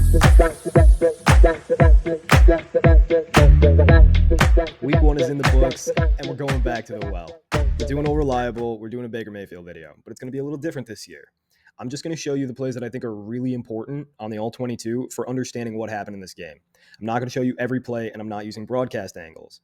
Week 1 is in the books, and we're going back to the well. We're doing all reliable. We're doing a Baker Mayfield video, but it's going to be a little different this year. I'm just going to show you the plays that I think are really important on the All-22 for understanding what happened in this game. I'm not going to show you every play, and I'm not using broadcast angles.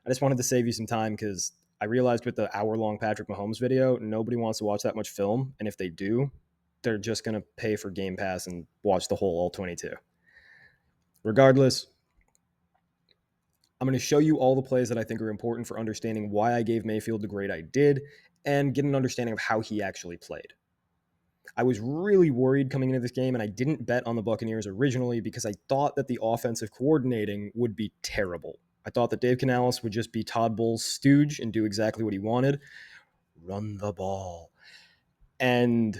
I just wanted to save you some time because I realized with the hour-long Patrick Mahomes video, nobody wants to watch that much film, and if they do, they're just going to pay for Game Pass and watch the whole All-22. Regardless, I'm going to show you all the plays that I think are important for understanding why I gave Mayfield the grade I did and get an understanding of how he actually played. I was really worried coming into this game, and I didn't bet on the Buccaneers originally because I thought that the offensive coordinating would be terrible. I thought that Dave Canales would just be Todd Bowles' stooge and do exactly what he wanted. Run the ball. And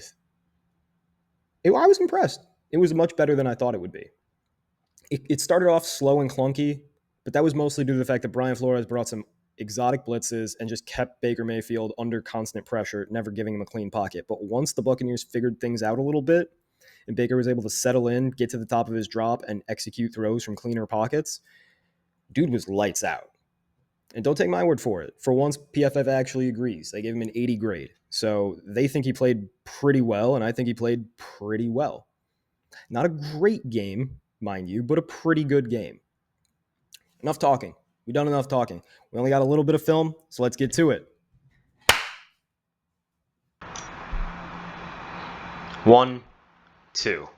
I was impressed. It was much better than I thought it would be. It started off slow and clunky, but that was mostly due to the fact that Brian Flores brought some exotic blitzes and just kept Baker Mayfield under constant pressure, never giving him a clean pocket. But once the Buccaneers figured things out a little bit and Baker was able to settle in, get to the top of his drop, and execute throws from cleaner pockets, dude was lights out. And don't take my word for it. For once, PFF actually agrees. They gave him an 80 grade. So they think he played pretty well, and I think he played pretty well. Not a great game, mind you, but a pretty good game. Enough talking. We've done enough talking. We only got a little bit of film, so let's get to it. 1, 2.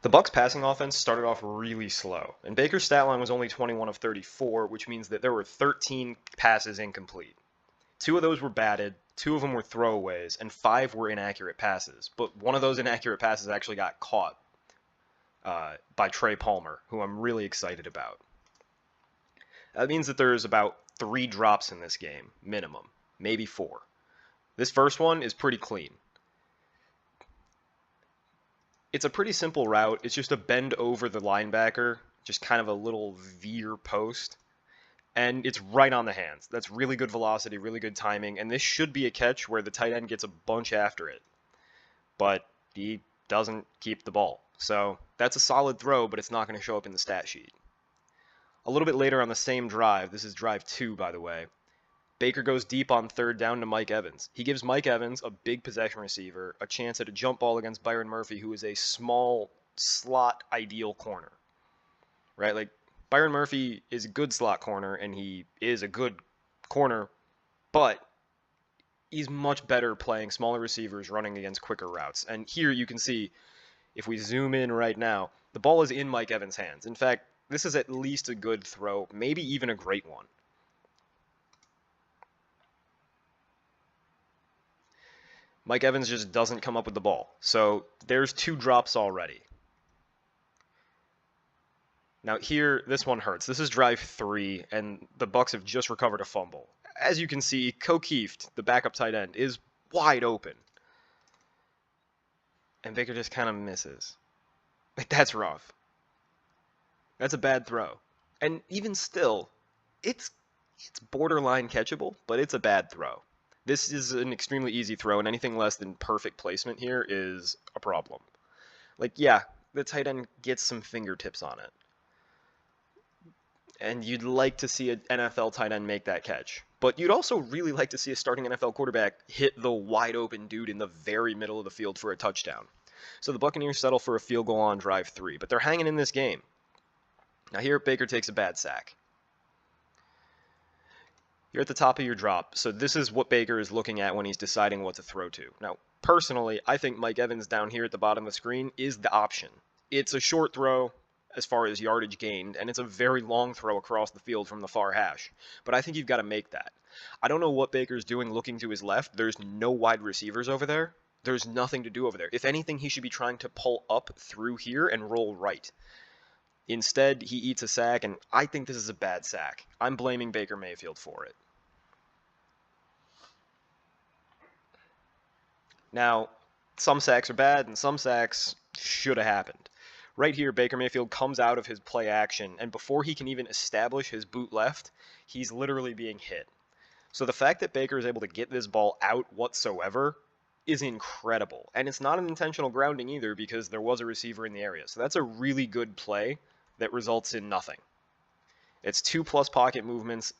The Bucs passing offense started off really slow, and Baker's stat line was only 21 of 34, which means that there were 13 passes incomplete. 2 of those were batted, 2 of them were throwaways, and 5 were inaccurate passes. But one of those inaccurate passes actually got caught by Trey Palmer, who I'm really excited about. That means that there's about 3 drops in this game, minimum, maybe 4. This first one is pretty clean. It's a pretty simple route. It's just a bend over the linebacker, just kind of a little veer post, and it's right on the hands. That's really good velocity, really good timing, and this should be a catch where the tight end gets a bunch after it, but he doesn't keep the ball. So that's a solid throw, but it's not going to show up in the stat sheet. A little bit later on the same drive, this is drive 2, by the way, Baker goes deep on 3rd down to Mike Evans. He gives Mike Evans, a big possession receiver, a chance at a jump ball against Byron Murphy, who is a small slot ideal corner. Right? Like, Byron Murphy is a good slot corner, and he is a good corner, but he's much better playing smaller receivers running against quicker routes. And here you can see, if we zoom in right now, the ball is in Mike Evans' hands. In fact, this is at least a good throw, maybe even a great one. Mike Evans just doesn't come up with the ball. So there's 2 drops already. Now here, this one hurts. This is drive 3, and the Bucs have just recovered a fumble. As you can see, Kieft, the backup tight end, is wide open. And Baker just kind of misses. Like, that's rough. That's a bad throw. And even still, it's borderline catchable, but it's a bad throw. This is an extremely easy throw, and anything less than perfect placement here is a problem. Like, yeah, the tight end gets some fingertips on it. And you'd like to see an NFL tight end make that catch. But you'd also really like to see a starting NFL quarterback hit the wide open dude in the very middle of the field for a touchdown. So the Buccaneers settle for a field goal on drive 3, but they're hanging in this game. Now here, Baker takes a bad sack. You're at the top of your drop, so this is what Baker is looking at when he's deciding what to throw to. Now, personally, I think Mike Evans down here at the bottom of the screen is the option. It's a short throw as far as yardage gained, and it's a very long throw across the field from the far hash. But I think you've got to make that. I don't know what Baker's doing looking to his left. There's no wide receivers over there. There's nothing to do over there. If anything, he should be trying to pull up through here and roll right. Instead, he eats a sack, and I think this is a bad sack. I'm blaming Baker Mayfield for it. Now, some sacks are bad, and some sacks should have happened. Right here, Baker Mayfield comes out of his play action, and before he can even establish his boot left, he's literally being hit. So the fact that Baker is able to get this ball out whatsoever is incredible. And it's not an intentional grounding either because there was a receiver in the area. So that's a really good play that results in nothing. It's 2+ pocket movements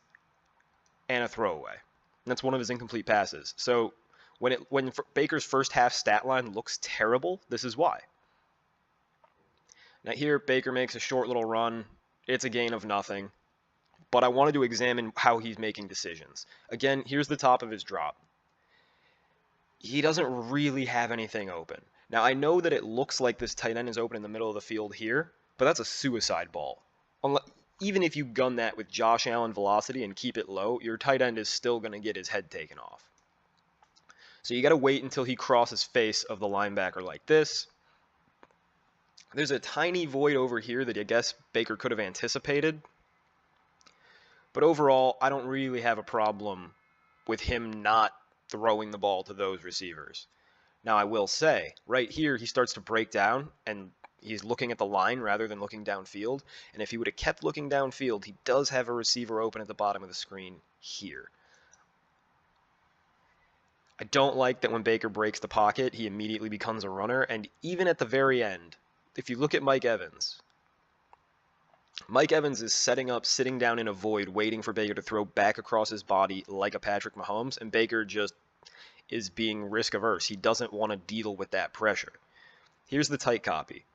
and a throwaway. And that's one of his incomplete passes. So when Baker's first half stat line looks terrible, this is why. Now here, Baker makes a short little run. It's a gain of nothing. But I wanted to examine how he's making decisions. Again, here's the top of his drop. He doesn't really have anything open. Now, I know that it looks like this tight end is open in the middle of the field here, but that's a suicide ball. Even if you gun that with Josh Allen velocity and keep it low, your tight end is still going to get his head taken off. So you got to wait until he crosses face of the linebacker like this. There's a tiny void over here that I guess Baker could have anticipated. But overall, I don't really have a problem with him not throwing the ball to those receivers. Now, I will say, right here, he starts to break down, and he's looking at the line rather than looking downfield. And if he would have kept looking downfield, he does have a receiver open at the bottom of the screen here. I don't like that when Baker breaks the pocket, he immediately becomes a runner. And even at the very end, if you look at Mike Evans is setting up, sitting down in a void, waiting for Baker to throw back across his body like a Patrick Mahomes, and Baker just is being risk averse. He doesn't want to deal with that pressure. Here's the tight copy.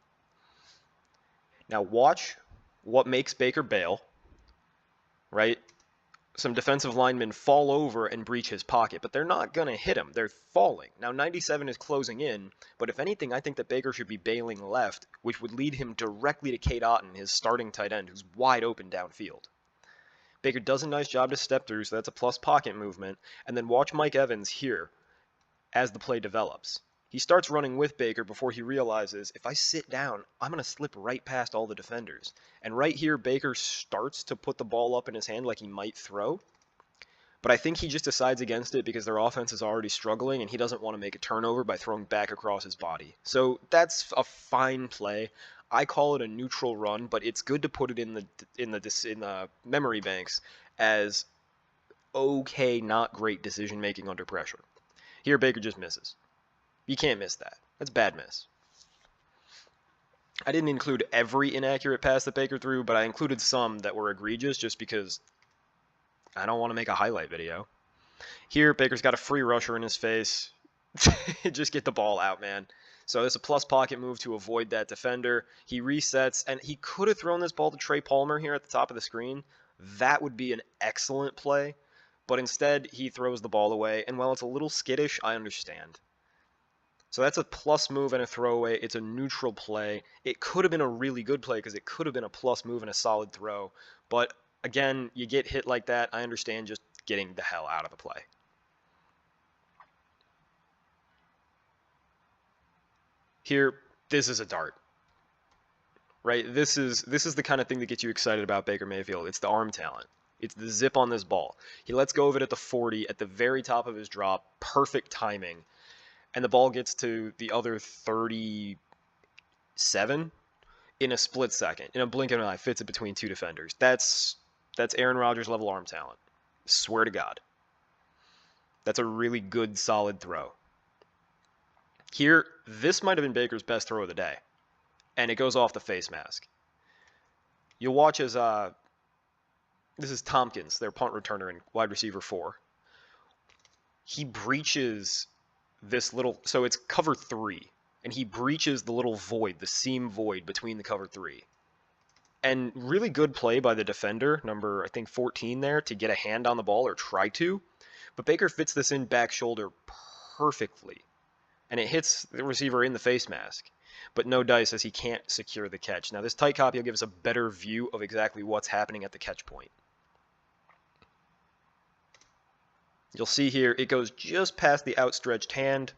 Now watch what makes Baker bail, right? Some defensive linemen fall over and breach his pocket, but they're not going to hit him. They're falling. Now 97 is closing in, but if anything, I think that Baker should be bailing left, which would lead him directly to Cade Otton, his starting tight end, who's wide open downfield. Baker does a nice job to step through, so that's a plus pocket movement. And then watch Mike Evans here as the play develops. He starts running with Baker before he realizes, if I sit down, I'm going to slip right past all the defenders. And right here, Baker starts to put the ball up in his hand like he might throw. But I think he just decides against it because their offense is already struggling and he doesn't want to make a turnover by throwing back across his body. So that's a fine play. I call it a neutral run, but it's good to put it in the memory banks as okay, not great decision making under pressure. Here, Baker just misses. You can't miss that. That's bad miss. I didn't include every inaccurate pass that Baker threw, but I included some that were egregious just because I don't want to make a highlight video. Here, Baker's got a free rusher in his face. Just get the ball out, man. So it's a plus pocket move to avoid that defender. He resets, and he could have thrown this ball to Trey Palmer here at the top of the screen. That would be an excellent play, but instead he throws the ball away, and while it's a little skittish, I understand. So that's a plus move and a throwaway. It's a neutral play. It could have been a really good play because it could have been a plus move and a solid throw. But again, you get hit like that. I understand just getting the hell out of the play. Here, this is a dart. Right? This is the kind of thing that gets you excited about Baker Mayfield. It's the arm talent. It's the zip on this ball. He lets go of it at the 40 at the very top of his drop. Perfect timing. And the ball gets to the other 37 in a split second. In a blink of an eye, fits it between two defenders. That's Aaron Rodgers level arm talent. Swear to God. That's a really good, solid throw. Here, this might have been Baker's best throw of the day. And it goes off the face mask. You'll watch as this is Tompkins, their punt returner and wide receiver 4. He breaches this little, so it's cover 3, and he breaches the little void, the seam void between the cover 3. And really good play by the defender, number, I think, 14 there, to get a hand on the ball or try to. But Baker fits this in back shoulder perfectly. And it hits the receiver in the face mask. But no dice as he can't secure the catch. Now this tight copy will give us a better view of exactly what's happening at the catch point. You'll see here, it goes just past the outstretched hand,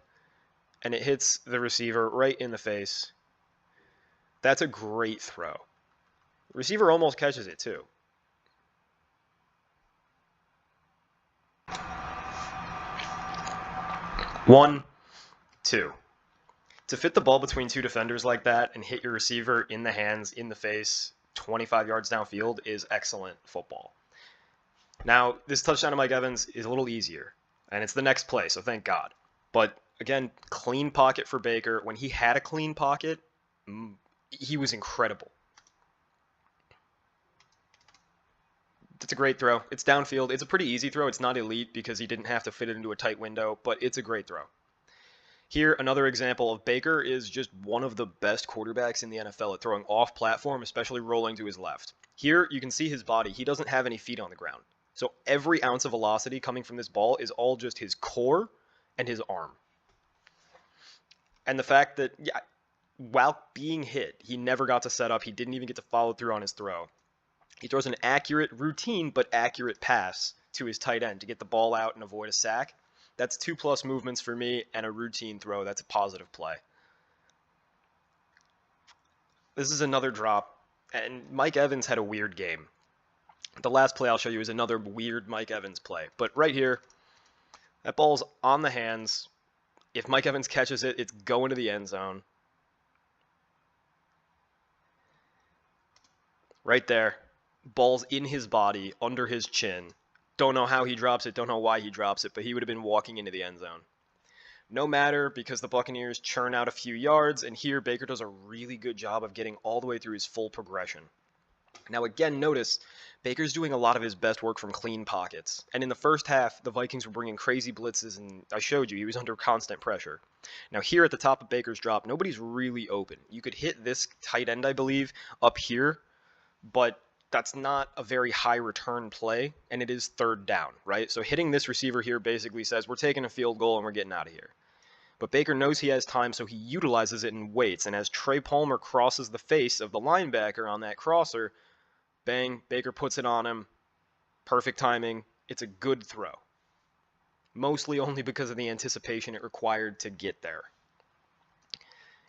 and it hits the receiver right in the face. That's a great throw. The receiver almost catches it, too. One, two. To fit the ball between two defenders like that and hit your receiver in the hands, in the face, 25 yards downfield is excellent football. Now, this touchdown to Mike Evans is a little easier, and it's the next play, so thank God. But Again, clean pocket for Baker. When he had a clean pocket, he was incredible. It's a great throw. It's downfield. It's a pretty easy throw. It's not elite because he didn't have to fit it into a tight window, but it's a great throw. Here, another example of Baker is just one of the best quarterbacks in the NFL at throwing off platform, especially rolling to his left. Here, you can see his body. He doesn't have any feet on the ground. So every ounce of velocity coming from this ball is all just his core and his arm. And the fact that, yeah, while being hit, he never got to set up. He didn't even get to follow through on his throw. He throws an accurate, routine, but accurate pass to his tight end to get the ball out and avoid a sack. That's 2+ movements for me and a routine throw. That's a positive play. This is another drop, and Mike Evans had a weird game. The last play I'll show you is another weird Mike Evans play. But right here, that ball's on the hands. If Mike Evans catches it, it's going to the end zone. Right there. Ball's in his body, under his chin. Don't know how he drops it, don't know why he drops it, but he would have been walking into the end zone. No matter, because the Buccaneers churn out a few yards, and here Baker does a really good job of getting all the way through his full progression. Now again, notice, Baker's doing a lot of his best work from clean pockets. And in the first half, the Vikings were bringing crazy blitzes, and I showed you, he was under constant pressure. Now here at the top of Baker's drop, nobody's really open. You could hit this tight end, I believe, up here, but that's not a very high return play, and it is third down, right? So hitting this receiver here basically says we're taking a field goal and we're getting out of here. But Baker knows he has time, so he utilizes it and waits. And as Trey Palmer crosses the face of the linebacker on that crosser, bang, Baker puts it on him. Perfect timing. It's a good throw. Mostly only because of the anticipation it required to get there.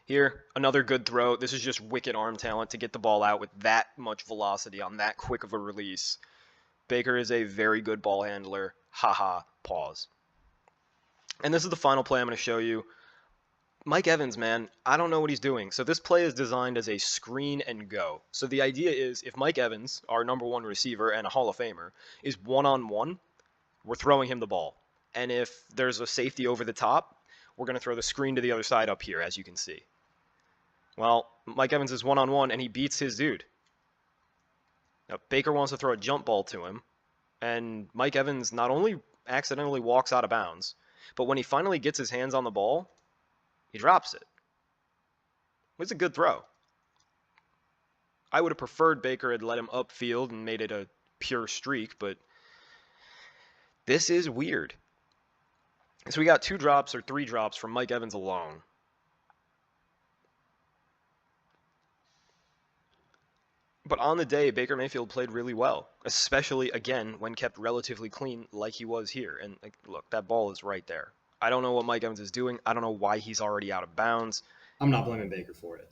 Here, another good throw. This is just wicked arm talent to get the ball out with that much velocity on that quick of a release. Baker is a very good ball handler. Haha, pause. And this is the final play I'm going to show you. Mike Evans, man, I don't know what he's doing. So this play is designed as a screen and go. So the idea is if Mike Evans, our number one receiver and a Hall of Famer, is one-on-one, we're throwing him the ball. And if there's a safety over the top, we're going to throw the screen to the other side up here, as you can see. Well, Mike Evans is one-on-one, and he beats his dude. Now, Baker wants to throw a jump ball to him, and Mike Evans not only accidentally walks out of bounds, but when he finally gets his hands on the ball, he drops it. It's a good throw. I would have preferred Baker had let him upfield and made it a pure streak, but this is weird. So we got 2 drops or 3 drops from Mike Evans alone. But on the day, Baker Mayfield played really well, especially, again, when kept relatively clean like he was here. And look, that ball is right there. I don't know what Mike Evans is doing. I don't know why he's already out of bounds. I'm not blaming Baker for it.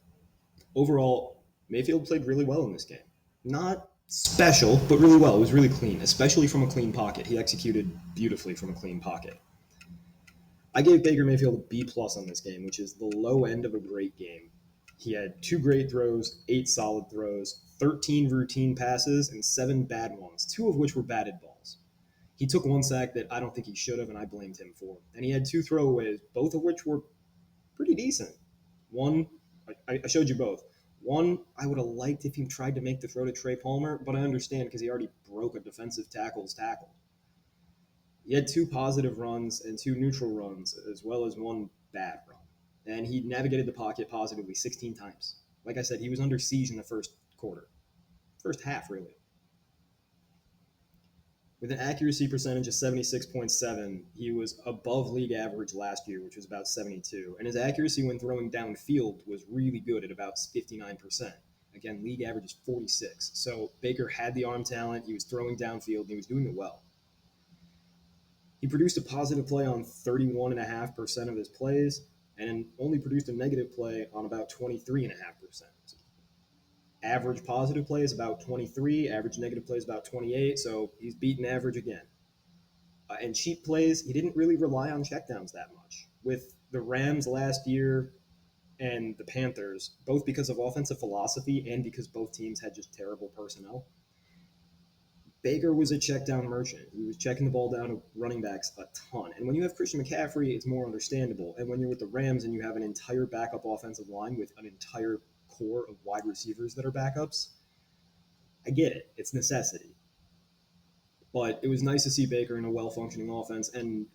Overall, Mayfield played really well in this game. Not special, but really well. It was really clean, especially from a clean pocket. He executed beautifully from a clean pocket. I gave Baker Mayfield a B+ on this game, which is the low end of a great game. He had 2 great throws, 8 solid throws, 13 routine passes, and 7 bad ones, 2 of which were batted balls. He took 1 sack that I don't think he should have, and I blamed him for. And he had 2 throwaways, both of which were pretty decent. One, I showed you both. One, I would have liked if he tried to make the throw to Trey Palmer, but I understand because he already broke a defensive tackle's tackle. He had 2 positive runs and 2 neutral runs, as well as 1 bad run. And he navigated the pocket positively 16 times. Like I said, he was under siege in the first quarter. First half, really. With an accuracy percentage of 76.7, he was above league average last year, which was about 72. And his accuracy when throwing downfield was really good at about 59%. Again, league average is 46. So Baker had the arm talent, he was throwing downfield, and he was doing it well. He produced a positive play on 31.5% of his plays, and only produced a negative play on about 23.5%. Average positive play is about 23, average negative play is about 28, so he's beaten average again. And cheap plays, he didn't really rely on checkdowns that much. With the Rams last year and the Panthers, both because of offensive philosophy and because both teams had just terrible personnel, Baker was a check down merchant. He was checking the ball down to running backs a ton. And when you have Christian McCaffrey, it's more understandable. And when you're with the Rams and you have an entire backup offensive line with an entire core of wide receivers that are backups, I get it. It's necessity. But it was nice to see Baker in a well functioning offense. And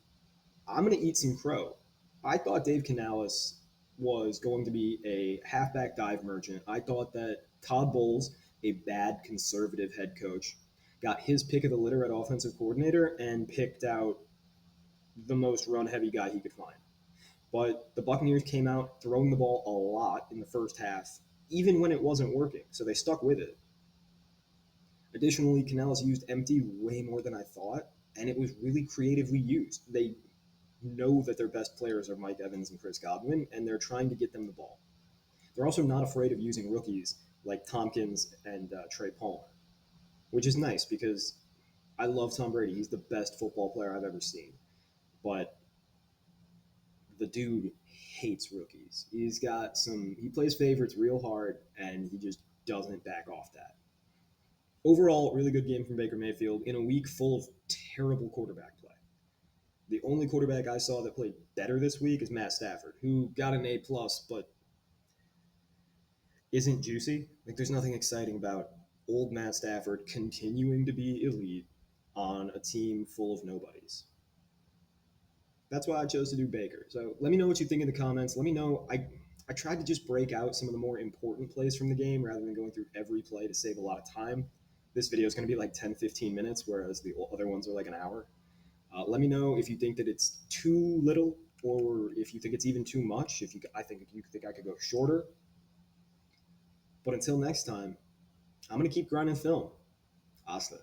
I'm going to eat some crow. I thought Dave Canales was going to be a halfback dive merchant. I thought that Todd Bowles, a bad conservative head coach, got his pick of the litter at offensive coordinator and picked out the most run heavy guy he could find. But the Buccaneers came out throwing the ball a lot in the first half, even when it wasn't working. So they stuck with it. Additionally, Canales used empty way more than I thought, and it was really creatively used. They know that their best players are Mike Evans and Chris Godwin, and they're trying to get them the ball. They're also not afraid of using rookies like Tompkins and Trey Palmer, which is nice because I love Tom Brady. He's the best football player I've ever seen. But the dude hates rookies. He plays favorites real hard, and he just doesn't back off that. Overall, really good game from Baker Mayfield in a week full of terrible quarterback play. The only quarterback I saw that played better this week is Matt Stafford, who got an A plus, but isn't juicy. Like there's nothing exciting about old Matt Stafford continuing to be elite on a team full of nobodies. That's why I chose to do Baker. So let me know what you think in the comments. Let me know. I tried to just break out some of the more important plays from the game rather than going through every play to save a lot of time. This video is going to be like 10, 15 minutes, whereas the other ones are like an hour. Let me know if you think that it's too little or if you think it's even too much. If you think I could go shorter. But until next time, I'm going to keep grinding film. Hasta.